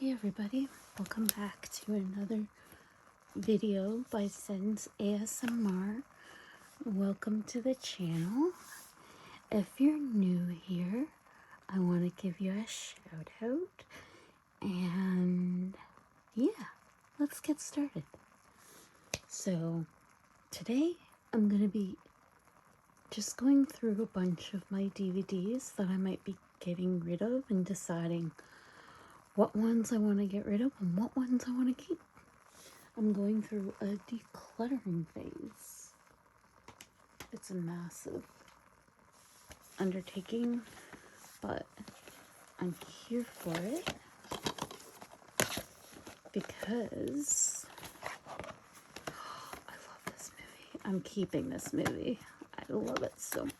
Hey everybody, welcome back to another video by Sen's ASMR. Welcome to the channel. If you're new here, I want to give you a shout out. And yeah, let's get started. So today I'm going to be just going through a bunch of my DVDs that I might be getting rid of and deciding what ones I want to get rid of and what ones I want to keep. I'm going through a decluttering phase. It's a massive undertaking, but I'm here for it because I love this movie. I'm keeping this movie. I love it so much.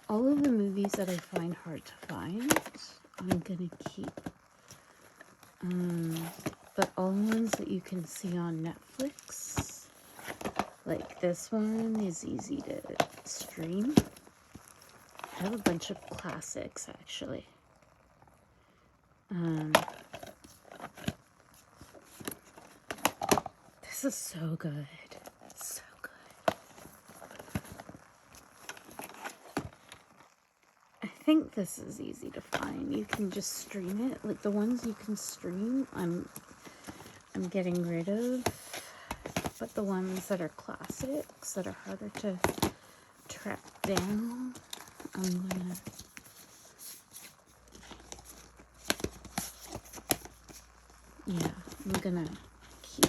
All of the movies that I find hard to find, I'm gonna keep. But all the ones that you can see on Netflix, like this one, is easy to stream. I have a bunch of classics, actually. This is so good. So good. I think this is easy to find. You can just stream it. Like the ones you can stream, I'm getting rid of. But the ones that are classics, that are harder to track down, I'm gonna keep.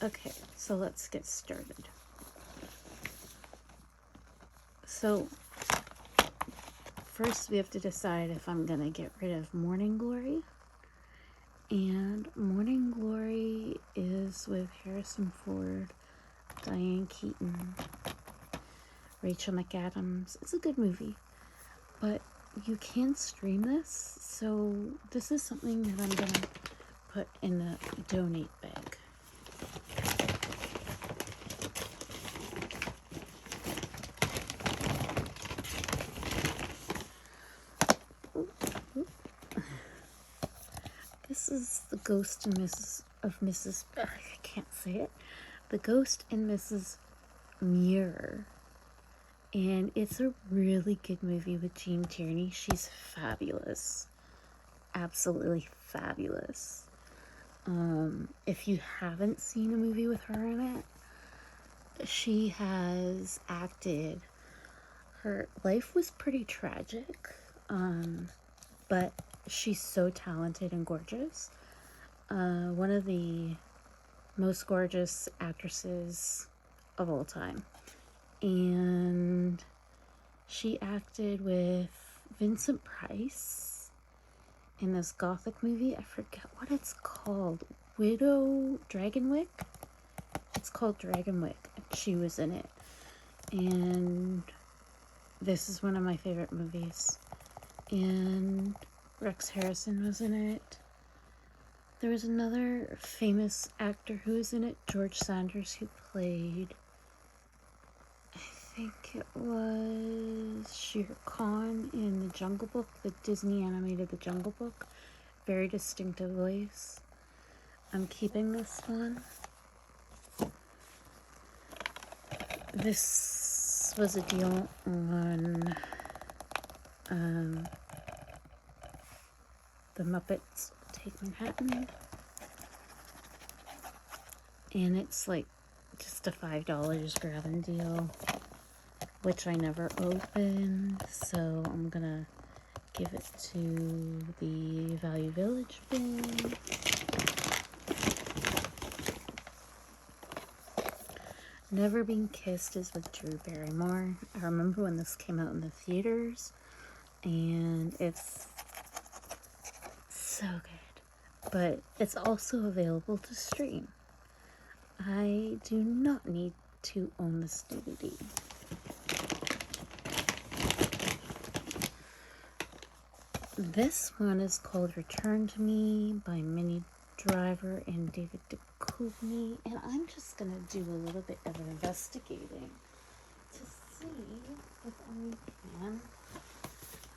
Okay, so let's get started. So first we have to decide if I'm gonna get rid of Morning Glory. And Morning Glory is with Harrison Ford, Diane Keaton, Rachel McAdams. It's a good movie, but you can stream this, so this is something that I'm gonna put in the donate bag. This is The Ghost and Mrs. I can't say it. The Ghost and Mrs. Muir. And it's a really good movie with Jean Tierney. She's fabulous. Absolutely fabulous. If you haven't seen a movie with her in it, she has acted. Her life was pretty tragic, but she's so talented and gorgeous. One of the most gorgeous actresses of all time. And she acted with Vincent Price in this gothic movie. I forget what it's called. Dragonwick? It's called Dragonwick. She was in it. And this is one of my favorite movies. And Rex Harrison was in it. There was another famous actor who was in it, George Sanders, who played, I think it was Shere Khan in The Jungle Book, the Disney animated The Jungle Book. Very distinctive voice. I'm keeping this one. This was a deal on The Muppets Take Manhattan. And it's like just a $5 grab and deal, which I never opened, so I'm gonna give it to the Value Village bin. Never Been Kissed is with Drew Barrymore. I remember when this came out in the theaters, and it's so good. But it's also available to stream. I do not need to own this DVD. This one is called Return to Me by Minnie Driver and David Duchovny, and I'm just going to do a little bit of investigating to see if I can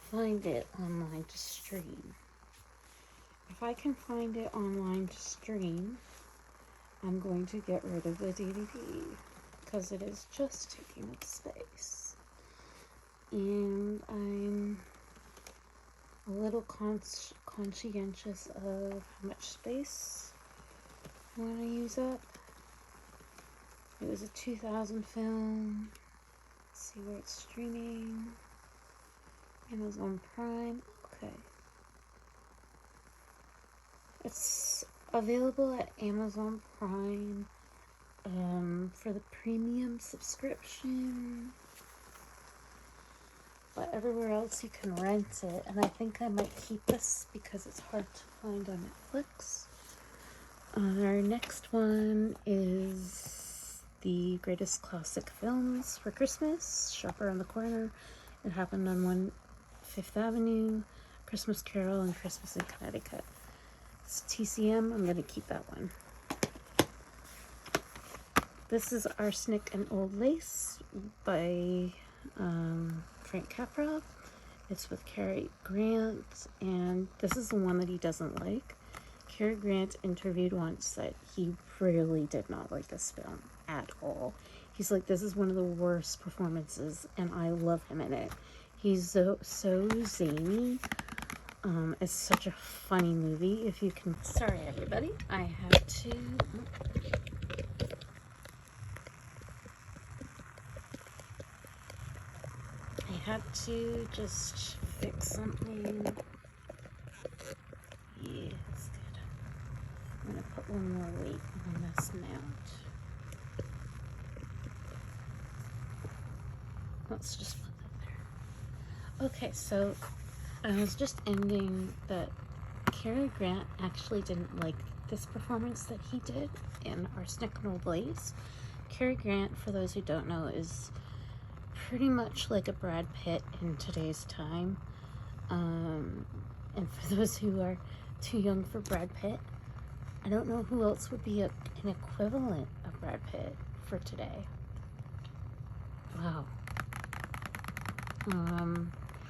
find it online to stream. If if I can find it online to stream, I'm going to get rid of the DVD because it is just taking up space. And I'm a little conscientious of how much space I want to use up. It was a 2000 film. Let's see where it's streaming. Amazon Prime. Okay. It's available at Amazon Prime for the premium subscription. But everywhere else you can rent it. And I think I might keep this because it's hard to find on Netflix. Our next one is the greatest classic films for Christmas. Shop Around the Corner. It happened on Fifth Avenue, Christmas Carol, and Christmas in Connecticut. It's TCM. I'm going to keep that one. This is Arsenic and Old Lace by Frank Capra. It's with Cary Grant, and this is the one that he doesn't like. Cary Grant interviewed once that he really did not like this film at all. He's like, this is one of the worst performances, and I love him in it. He's so zany. It's such a funny movie. If you can, sorry everybody, I had to just fix something. Yeah, that's good. I'm gonna put one more weight on this mount. Let's just put that there. Okay, so I was just ending that Cary Grant actually didn't like this performance that he did in Arsenic and Old Lace. Cary Grant, for those who don't know, is pretty much like a Brad Pitt in today's time. And for those who are too young for Brad Pitt, I don't know who else would be an equivalent of Brad Pitt for today. Wow.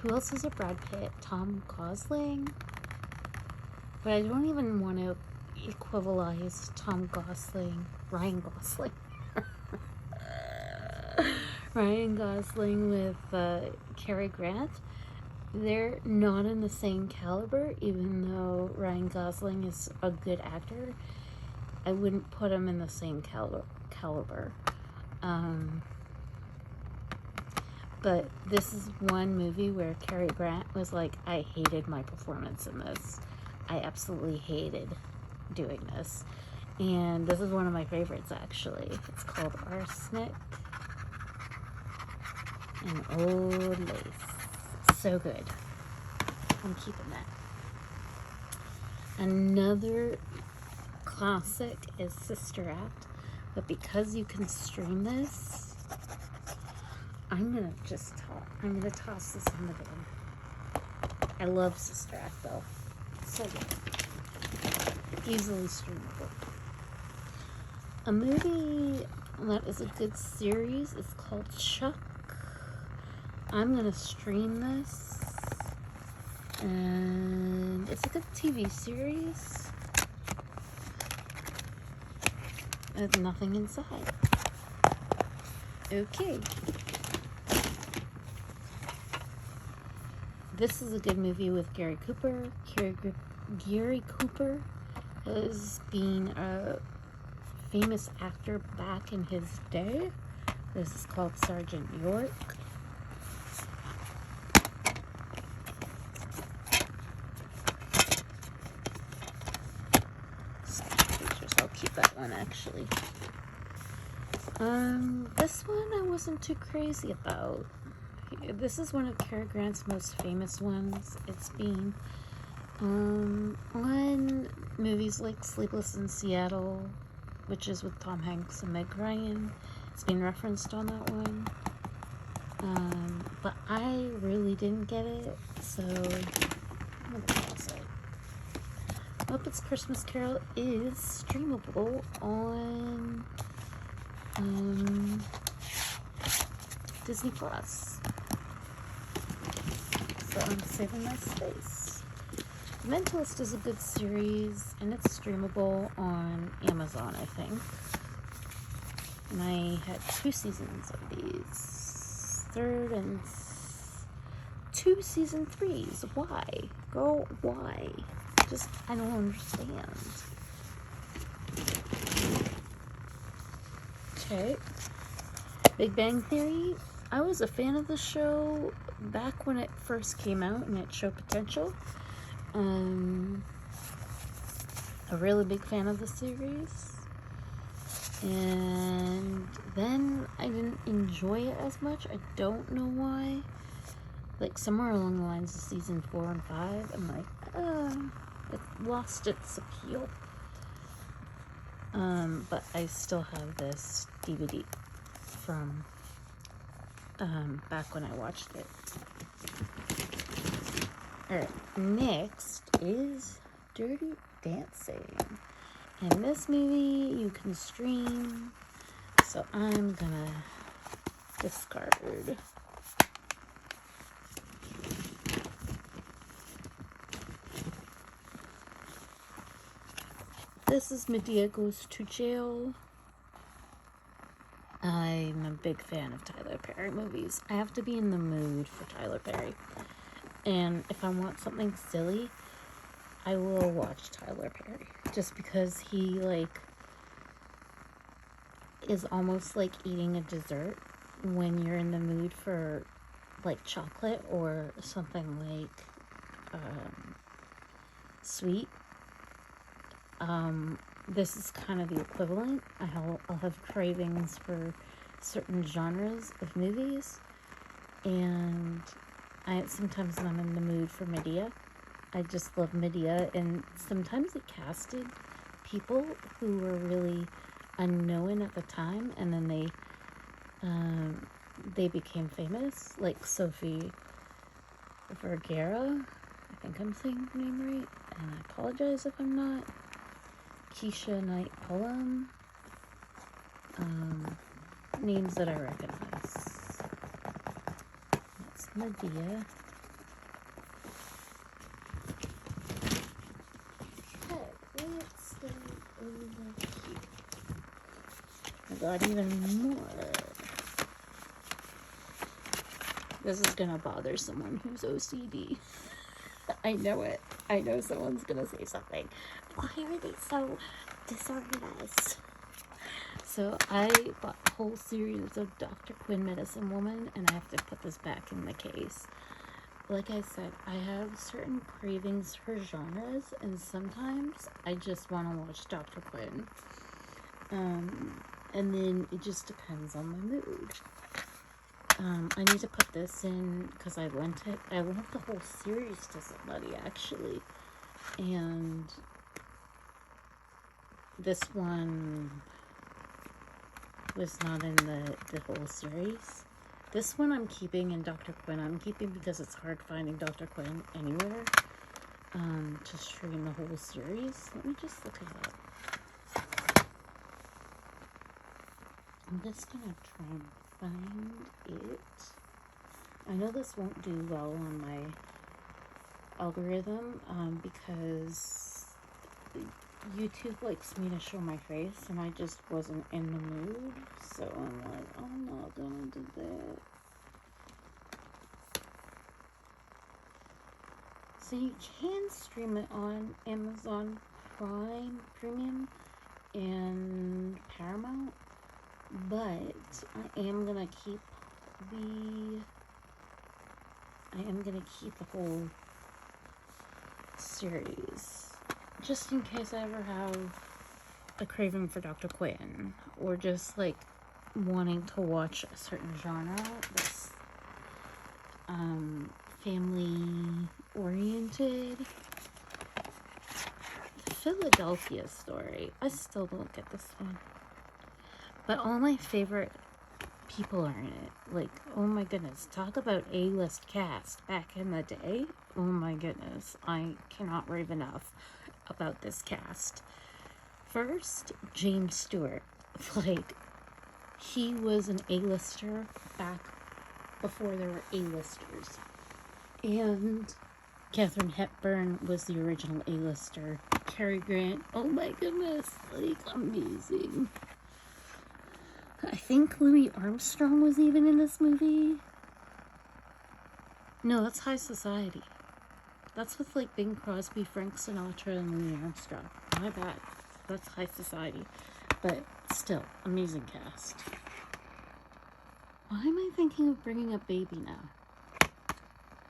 Who else is a Brad Pitt? Tom Gosling? But I don't even want to equivalize Tom Gosling, Ryan Gosling. Ryan Gosling with Cary Grant. They're not in the same caliber, even though Ryan Gosling is a good actor. I wouldn't put him in the same caliber. But this is one movie where Cary Grant was like, I hated my performance in this. I absolutely hated doing this. And this is one of my favorites, actually. It's called Arsenic and Old Lace. So good. I'm keeping that. Another classic is Sister Act. But because you can stream this, I'm gonna toss this in the bin. I love Sister Act though. So good. Easily streamable. A movie that is a good series is called Chuck. I'm gonna stream this. And it's a good TV series. There's nothing inside. Okay. This is a good movie with Gary Cooper. Gary Cooper has been a famous actor back in his day. This is called Sergeant York. I'll keep that one actually. This one I wasn't too crazy about. This is one of Cary Grant's most famous ones. It's been on movies like Sleepless in Seattle, which is with Tom Hanks and Meg Ryan. It's been referenced on that one. But I really didn't get it, so I'm gonna toss it. Muppets Christmas Carol is streamable on Disney Plus. So I'm saving my space. The Mentalist is a good series, and it's streamable on Amazon, I think. And I had 2 seasons of these. 3rd and 2 season 3s. Why? Girl, why? Just, I don't understand. Okay. Big Bang Theory. I was a fan of the show back when it first came out and it showed potential. A really big fan of the series. And then I didn't enjoy it as much. I don't know why. Like somewhere along the lines of season 4 and 5, I'm like, it lost its appeal. But I still have this DVD from back when I watched it. Alright, next is Dirty Dancing. And this movie you can stream, so I'm gonna discard. This is Medea Goes to Jail. I'm a big fan of Tyler Perry movies. I have to be in the mood for Tyler Perry. And if I want something silly, I will watch Tyler Perry. Just because he, is almost like eating a dessert when you're in the mood for, chocolate or something sweet. This is kind of the equivalent. I'll have cravings for certain genres of movies, and sometimes when I'm in the mood for Medea, I just love Medea, and sometimes it casted people who were really unknown at the time, and then they became famous, like Sophie Vergara. I think I'm saying her name right, and I apologize if I'm not. Keisha Knight Pullum. Names that I recognize. That's Medea. Okay, let's go over here. I got even more. This is gonna bother someone who's OCD. I know it. I know someone's gonna say something. Why are they so disorganized? So I bought a whole series of Dr. Quinn Medicine Woman, and I have to put this back in the case. Like I said, I have certain cravings for genres, and sometimes I just want to watch Dr. Quinn. And then it just depends on my mood. I need to put this in because I lent the whole series to somebody actually, and this one was not in the whole series. This one I'm keeping, and Dr. Quinn I'm keeping because it's hard finding Dr. Quinn anywhere to stream the whole series. Let me just look it up. I'm just gonna try and find it. I know this won't do well on my algorithm because YouTube likes me to show my face, and I just wasn't in the mood, so I'm like, I'm not gonna do that. So you can stream it on Amazon Prime Premium and Paramount, but I am gonna keep the whole series, just in case I ever have a craving for Dr. Quinn, or just wanting to watch a certain genre that's family oriented. The Philadelphia Story. I still don't get this one, but all my favorite people are in it. Oh my goodness, talk about A-list cast back in the day. Oh my goodness, I cannot rave enough about this cast. First, James Stewart. He was an A-lister back before there were A-listers. And Katharine Hepburn was the original A-lister. Cary Grant, oh my goodness, like, amazing. I think Louis Armstrong was even in this movie. No, that's High Society. That's with, like, Bing Crosby, Frank Sinatra, and Louis Armstrong. My bad. That's High Society. But still, amazing cast. Why am I thinking of bringing up Baby now?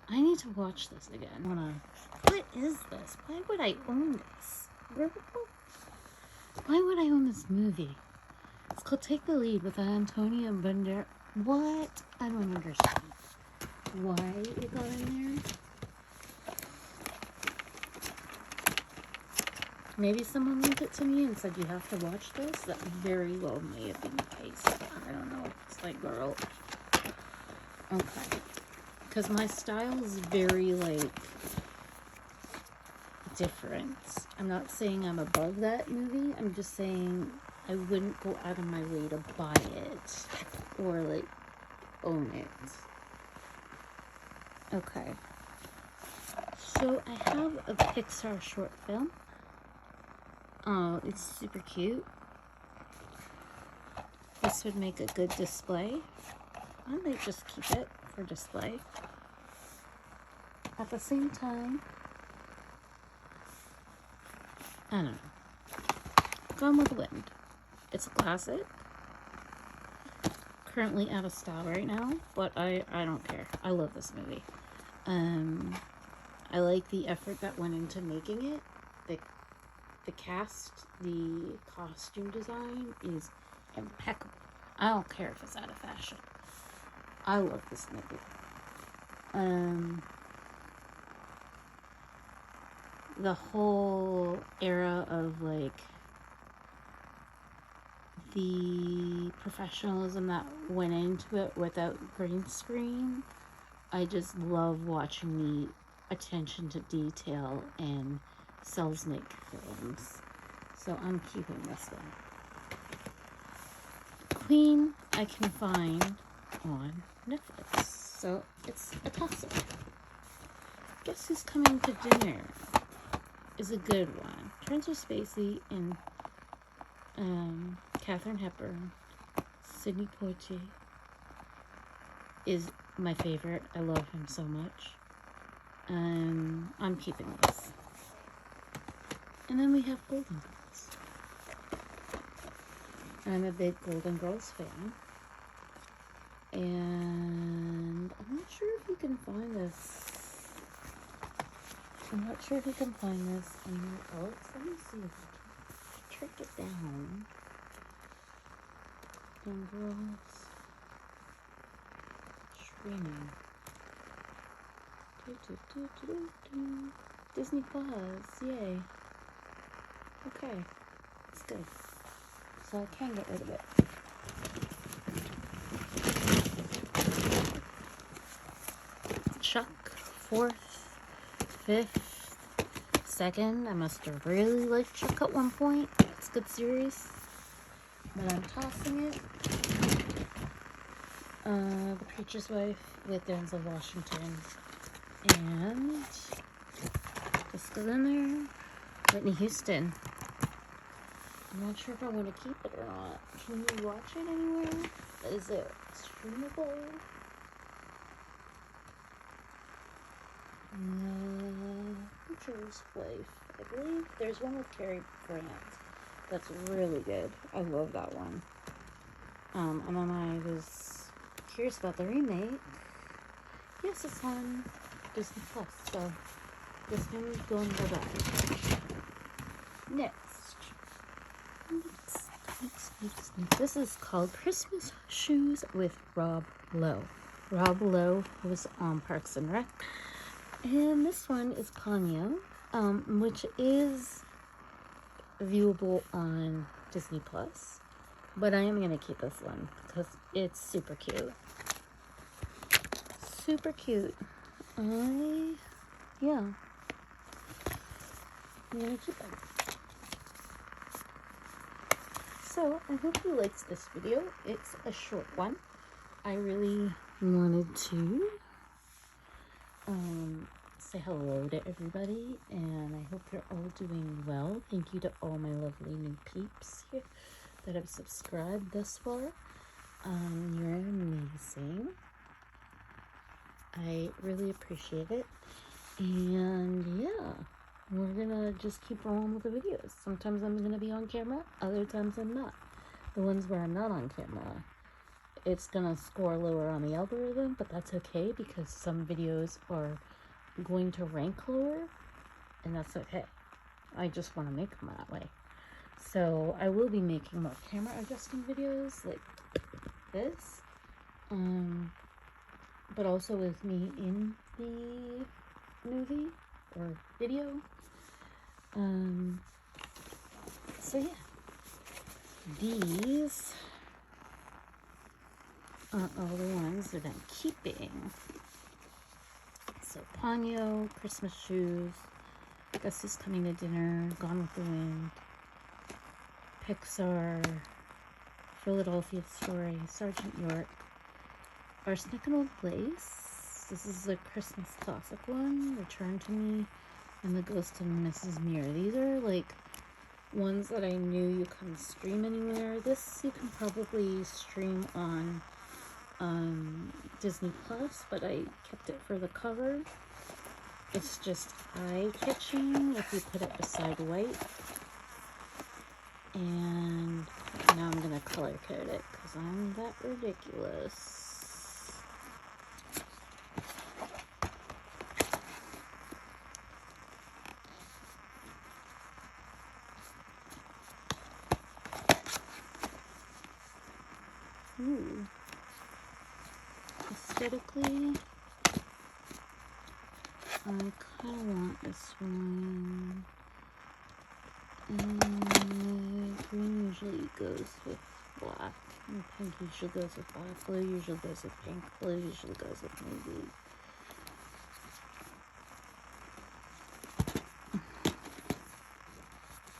I need to watch this again. What is this? Why would I own this? Why would I own this movie? It's called Take the Lead with Antonio Banderas. What? I don't understand why it got in there. Maybe someone linked it to me and said you have to watch this. That very well may have been the case. I don't know. It's like, girl. Okay. Because my style is very, like, different. I'm not saying I'm above that movie. I'm just saying I wouldn't go out of my way to buy it or, like, own it. Okay. So I have a Pixar short film. Oh, it's super cute. This would make a good display. I might just keep it for display. At the same time, I don't know. Gone with the Wind. It's a classic. Currently out of style right now, but I don't care. I love this movie. I like the effort that went into making it. The cast, the costume design is impeccable. I don't care if it's out of fashion. I love this movie. The whole era of, like, the professionalism that went into it without green screen, I just love watching the attention to detail in Selznick films. So I'm keeping this one. Queen I can find on Netflix. So it's a toss-up. Guess Who's Coming to Dinner is a good one. Spencer Spacey and Katharine Hepburn. Sidney Poitier is my favorite. I love him so much. I'm keeping this. And then we have Golden Girls. I'm a big Golden Girls fan. And I'm not sure if you can find this. I'm not sure if you can find this anywhere else. Let me see if I can track it down. Golden Girls. Streaming. Disney Plus. Yay. Okay. It's good. So I can get rid of it. Chuck, 4th, 5th, 2nd. I must have really liked Chuck at one point. It's a good series. But I'm tossing it. The Preacher's Wife with Denzel Washington. And this goes in there. Whitney Houston. I'm not sure if I want to keep it or not. Can you watch it anywhere? Is it streamable? Preacher's Wife, I believe. There's one with Cary Grant that's really good. I love that one. And then I was curious about the remake. Yes, it's on Disney Plus, so this one is going to go back. Next. This is called Christmas Shoes with Rob Lowe. Rob Lowe was on Parks and Rec. And this one is Ponyo, which is viewable on Disney Plus. But I am going to keep this one because it's super cute. Super cute. Yeah. I'm going to keep it. So, I hope you liked this video. It's a short one. I really wanted to say hello to everybody, and I hope you're all doing well. Thank you to all my lovely new peeps here that have subscribed thus far. You're amazing. I really appreciate it. And yeah, we're gonna just keep rolling with the videos. Sometimes I'm gonna be on camera, other times I'm not. The ones where I'm not on camera, it's gonna score lower on the algorithm, but that's okay because some videos are going to rank lower, and that's okay. I just want to make them that way. So I will be making more camera adjusting videos like this, but also with me in the movie or video. So yeah, these are all the ones that I'm keeping. So Ponyo, Christmas shoes, Gus is Coming to Dinner, Gone with the Wind, Pixar, Philadelphia Story, Sergeant York, Arsenic and Old Lace. This is a Christmas classic one, Return to Me, and The Ghost of Mrs. Muir. These are like ones that I knew you couldn't stream anywhere. This you can probably stream on Disney Plus, but I kept it for the cover. It's just eye-catching if you put it beside white. And now I'm gonna color code it because I'm that ridiculous. Ooh. Aesthetically, I kind of want this one. Green usually goes with black, and pink usually goes with black. Blue usually goes with pink. Blue usually goes with navy.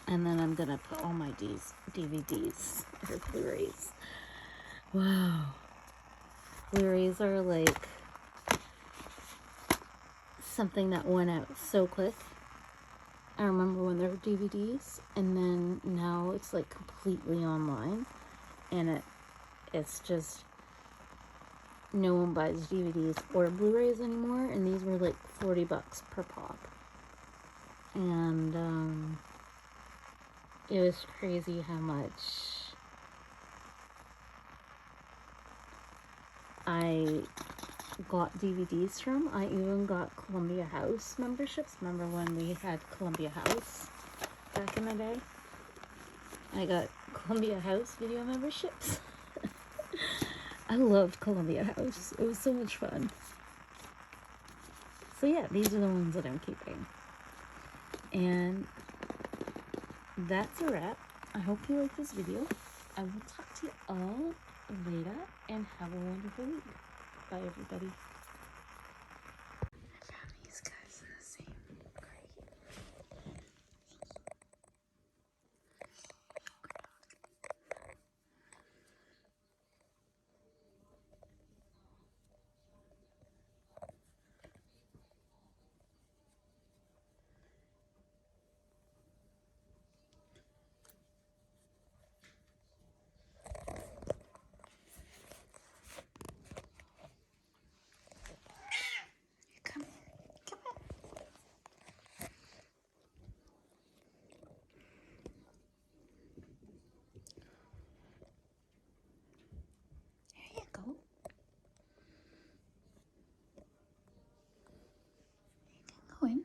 And then I'm gonna put all my DVDs or Blu-rays. Wow. Blu-rays are like something that went out so quick. I remember when there were DVDs, and then now it's like completely online, and it's just no one buys DVDs or Blu-rays anymore, and these were like $40 per pop. And it was crazy how much I got DVDs from. I even got Columbia House memberships. Remember when we had Columbia House back in the day? I got Columbia House video memberships. I loved Columbia House. It was so much fun. So yeah, these are the ones that I'm keeping. And that's a wrap. I hope you like this video. I will talk to you all later and have a wonderful week. Bye, everybody. I found these guys in the same crate. Come here. Come on. Here you go. You can go in.